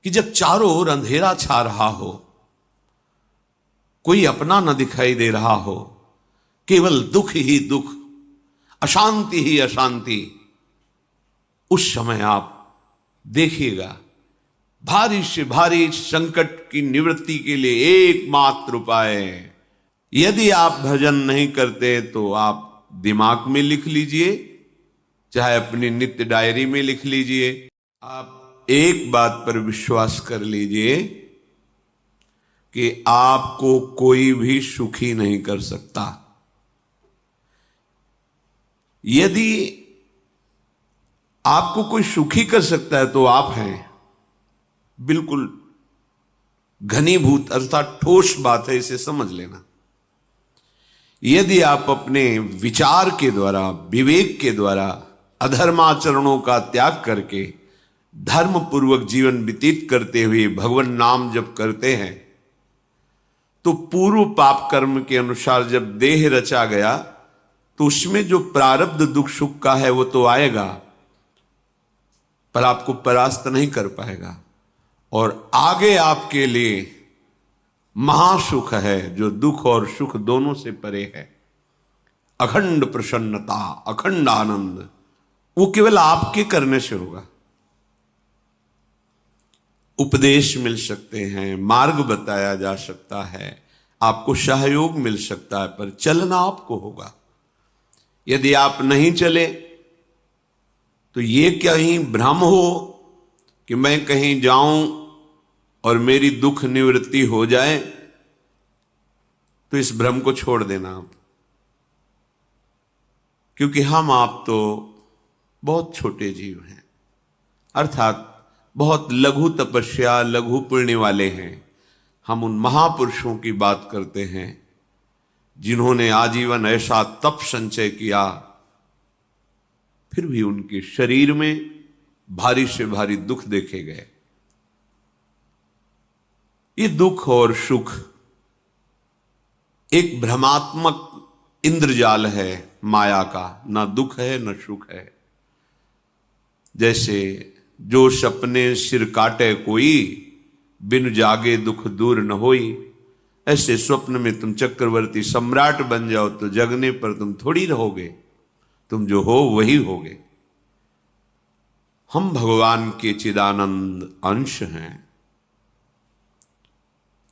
कि जब चारों ओर अंधेरा छा रहा हो, कोई अपना न दिखाई दे रहा हो, केवल दुख ही दुख, अशांति ही अशांति, उस समय आप देखिएगा भारी से भारी संकट की निवृत्ति के लिए एकमात्र उपाय है। यदि आप भजन नहीं करते तो आप दिमाग में लिख लीजिए, चाहे अपनी नित्य डायरी में लिख लीजिए। आप एक बात पर विश्वास कर लीजिए कि आपको कोई भी सुखी नहीं कर सकता। यदि आपको कोई सुखी कर सकता है तो आप हैं। बिल्कुल घनीभूत अर्थात ठोस बात है, इसे समझ लेना। यदि आप अपने विचार के द्वारा, विवेक के द्वारा अधर्माचरणों का त्याग करके धर्म पूर्वक जीवन व्यतीत करते हुए भगवान नाम जप करते हैं, तो पूर्व पाप कर्म के अनुसार जब देह रचा गया तो उसमें जो प्रारब्ध दुख सुख का है वो तो आएगा, पर आपको परास्त नहीं कर पाएगा। और आगे आपके लिए महासुख है जो दुख और सुख दोनों से परे है। अखंड प्रसन्नता, अखंड आनंद, वो केवल आपके करने से होगा। उपदेश मिल सकते हैं, मार्ग बताया जा सकता है, आपको सहयोग मिल सकता है, पर चलना आपको होगा। यदि आप नहीं चले तो ये कहीं भ्रम हो कि मैं कहीं जाऊं और मेरी दुख निवृत्ति हो जाए, तो इस भ्रम को छोड़ देना आप। क्योंकि हम आप तो बहुत छोटे जीव हैं, अर्थात बहुत लघु तपस्या, लघु पुण्य वाले हैं। हम उन महापुरुषों की बात करते हैं जिन्होंने आजीवन ऐसा तप संचय किया, फिर भी उनके शरीर में भारी से भारी दुख देखे गए। ये दुख और सुख एक भ्रमात्मक इंद्रजाल है माया का, ना दुख है न सुख है। जैसे जो सपने सिर काटे कोई, बिन जागे दुख दूर न होई, ऐसे स्वप्न में तुम चक्रवर्ती सम्राट बन जाओ तो जगने पर तुम थोड़ी रहोगे, तुम जो हो वही होगे। हम भगवान के चिदानंद अंश हैं।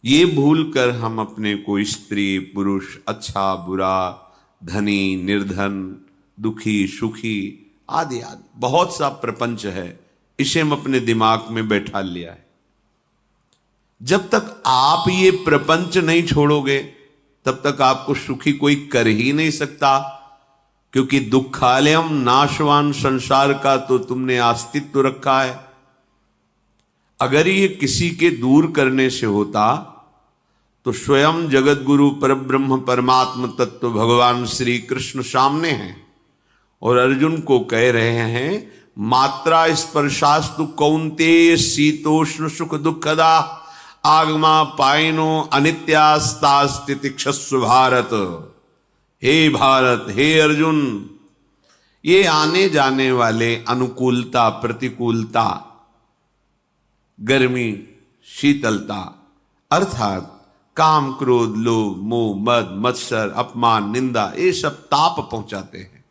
ये भूल कर हम अपने को स्त्री पुरुष, अच्छा बुरा, धनी निर्धन, दुखी सुखी आदि आदि बहुत सा प्रपंच है, इसे हम अपने दिमाग में बैठा लिया है। जब तक आप ये प्रपंच नहीं छोड़ोगे तब तक आपको सुखी कोई कर ही नहीं सकता, क्योंकि दुखालयम नाशवान संसार का तो तुमने अस्तित्व रखा है। अगर ये किसी के दूर करने से होता तो स्वयं जगत गुरु परब्रह्म परमात्म तत्व भगवान श्री कृष्ण सामने हैं और अर्जुन को कह रहे हैं, मात्रा स्पर्शास्तु कौन्तेय शीतोष्ण सुख दुखदा आगमा पायनो अनित्यास्तास्तितिक्षस्व भारत। हे भारत, हे अर्जुन, ये आने जाने वाले अनुकूलता प्रतिकूलता, गर्मी शीतलता, अर्थात काम क्रोध लोभ मोह मद मत्सर अपमान निंदा, ये सब ताप पहुंचाते हैं।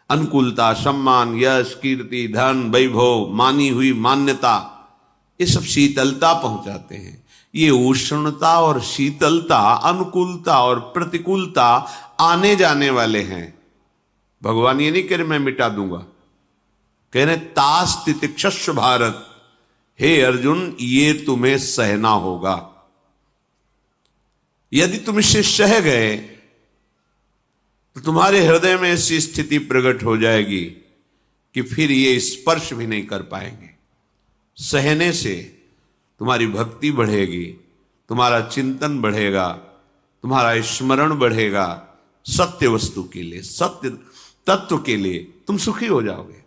अनुकूलता सम्मान यश कीर्ति धन वैभव मानी हुई मान्यता, ये सब शीतलता पहुंचाते हैं। ये उष्णता और शीतलता, अनुकूलता और प्रतिकूलता आने जाने वाले हैं। भगवान ये नहीं कह रहे मैं मिटा दूंगा, कह रहे तास तितिक्षस्व भारत, हे अर्जुन ये तुम्हें सहना होगा। यदि तुम इसे सह गए तो तुम्हारे हृदय में ऐसी स्थिति प्रकट हो जाएगी कि फिर ये स्पर्श भी नहीं कर पाएंगे। सहने से तुम्हारी भक्ति बढ़ेगी, तुम्हारा चिंतन बढ़ेगा, तुम्हारा स्मरण बढ़ेगा, सत्य वस्तु के लिए, सत्य तत्व के लिए तुम सुखी हो जाओगे।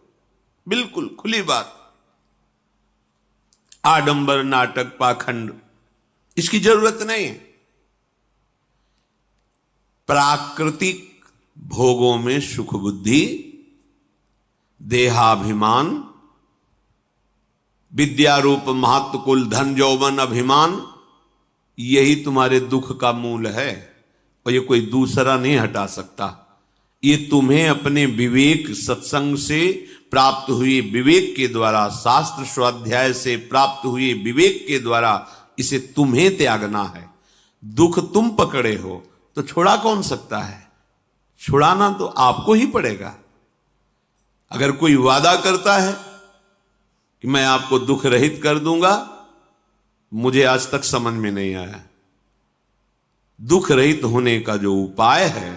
बिल्कुल खुली बात। आडंबर नाटक पाखंड इसकी जरूरत नहीं है। प्राकृतिक भोगों में सुख बुद्धि, देहाभिमान, विद्या रूप महत्व कुल धन यौवन अभिमान, यही तुम्हारे दुख का मूल है और ये कोई दूसरा नहीं हटा सकता। ये तुम्हें अपने विवेक सत्संग से प्राप्त हुए विवेक के द्वारा, शास्त्र स्वाध्याय से प्राप्त हुए विवेक के द्वारा इसे तुम्हें त्यागना है। दुख तुम पकड़े हो तो छुड़ा कौन सकता है? छुड़ाना तो आपको ही पड़ेगा। अगर कोई वादा करता है कि मैं आपको दुख रहित कर दूंगा, मुझे आज तक समझ में नहीं आया। दुख रहित होने का जो उपाय है